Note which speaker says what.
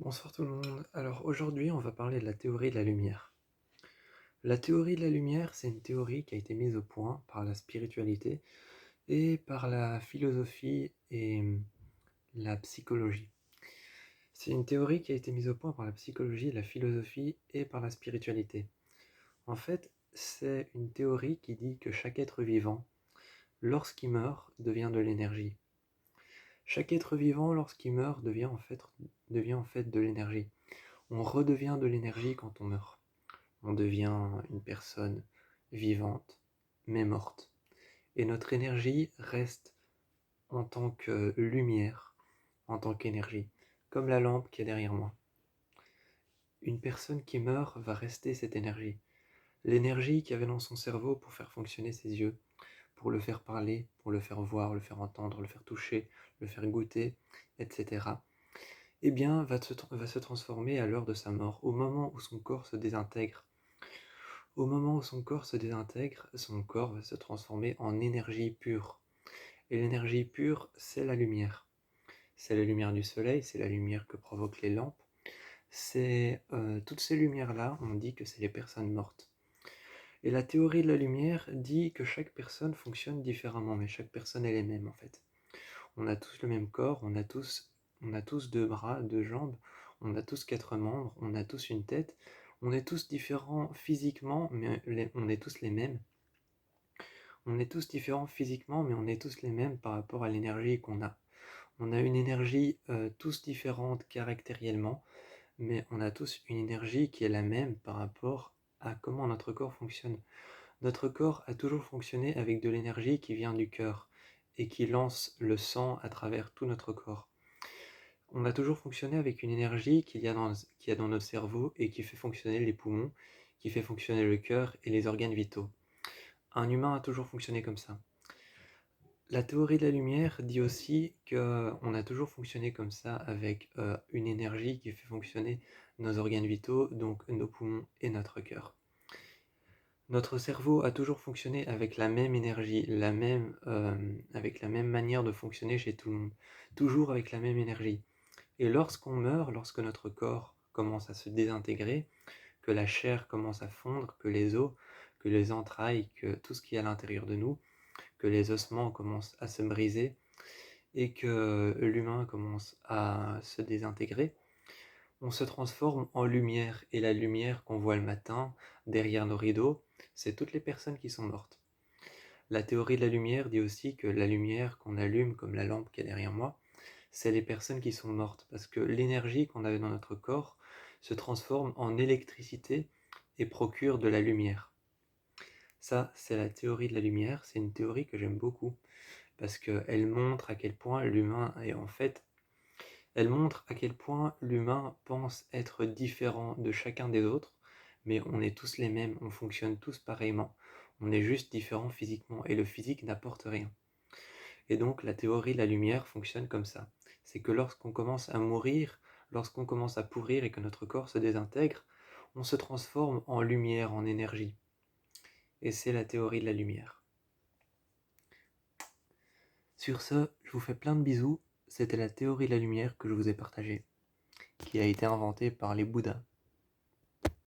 Speaker 1: Bonsoir tout le monde. Alors aujourd'hui, on va parler de la théorie de la lumière. La théorie de la lumière, c'est une théorie qui a été mise au point par la spiritualité et par la philosophie et la psychologie. C'est une théorie qui a été mise au point par la psychologie, la philosophie et par la spiritualité. En fait, c'est une théorie qui dit que chaque être vivant, lorsqu'il meurt, devient de l'énergie. Chaque être vivant, lorsqu'il meurt, devient en fait de l'énergie. On redevient de l'énergie quand on meurt. On devient une personne vivante, mais morte. Et notre énergie reste en tant que lumière, en tant qu'énergie, comme la lampe qui est derrière moi. Une personne qui meurt va rester cette énergie. L'énergie qu'il y avait dans son cerveau pour faire fonctionner ses yeux, pour le faire parler, pour le faire voir, le faire entendre, le faire toucher, le faire goûter, etc. Eh bien, va se transformer à l'heure de sa mort, au moment où son corps se désintègre. Au moment où son corps se désintègre, son corps va se transformer en énergie pure. Et l'énergie pure, c'est la lumière. C'est la lumière du soleil, c'est la lumière que provoquent les lampes. C'est toutes ces lumières-là, on dit que c'est les personnes mortes. Et la théorie de la lumière dit que chaque personne fonctionne différemment, mais chaque personne est la même en fait. On a tous le même corps, on a tous deux bras, deux jambes, on a tous quatre membres, on a tous une tête, on est tous différents physiquement, mais on est tous les mêmes. On est tous différents physiquement, mais on est tous les mêmes par rapport à l'énergie qu'on a. On a une énergie tous différente caractériellement, mais on a tous une énergie qui est la même par rapport à comment notre corps fonctionne. Notre corps a toujours fonctionné avec de l'énergie qui vient du cœur et qui lance le sang à travers tout notre corps. On a toujours fonctionné avec une énergie qu'il y a dans notre cerveau et qui fait fonctionner les poumons, qui fait fonctionner le cœur et les organes vitaux. Un humain a toujours fonctionné comme ça. La théorie de la lumière dit aussi qu'on a toujours fonctionné comme ça avec une énergie qui fait fonctionner nos organes vitaux, donc nos poumons et notre cœur. Notre cerveau a toujours fonctionné avec la même énergie, avec la même manière de fonctionner chez tout le monde, toujours avec la même énergie. Et lorsqu'on meurt, lorsque notre corps commence à se désintégrer, que la chair commence à fondre, que les os, que les entrailles, que tout ce qui est à l'intérieur de nous, que les ossements commencent à se briser et que l'humain commence à se désintégrer, on se transforme en lumière. Et la lumière qu'on voit le matin, derrière nos rideaux, c'est toutes les personnes qui sont mortes. La théorie de la lumière dit aussi que la lumière qu'on allume, comme la lampe qui est derrière moi, c'est les personnes qui sont mortes, parce que l'énergie qu'on avait dans notre corps se transforme en électricité et procure de la lumière. Ça, c'est la théorie de la lumière, c'est une théorie que j'aime beaucoup, parce qu'elle montre à quel point l'humain est en fait... Elle montre à quel point l'humain pense être différent de chacun des autres, mais on est tous les mêmes, on fonctionne tous pareillement. On est juste différents physiquement, et le physique n'apporte rien. Et donc la théorie de la lumière fonctionne comme ça. C'est que lorsqu'on commence à mourir, lorsqu'on commence à pourrir et que notre corps se désintègre, on se transforme en lumière, en énergie. Et c'est la théorie de la lumière. Sur ce, je vous fais plein de bisous. C'était la théorie de la lumière que je vous ai partagée, qui a été inventée par les Bouddhas.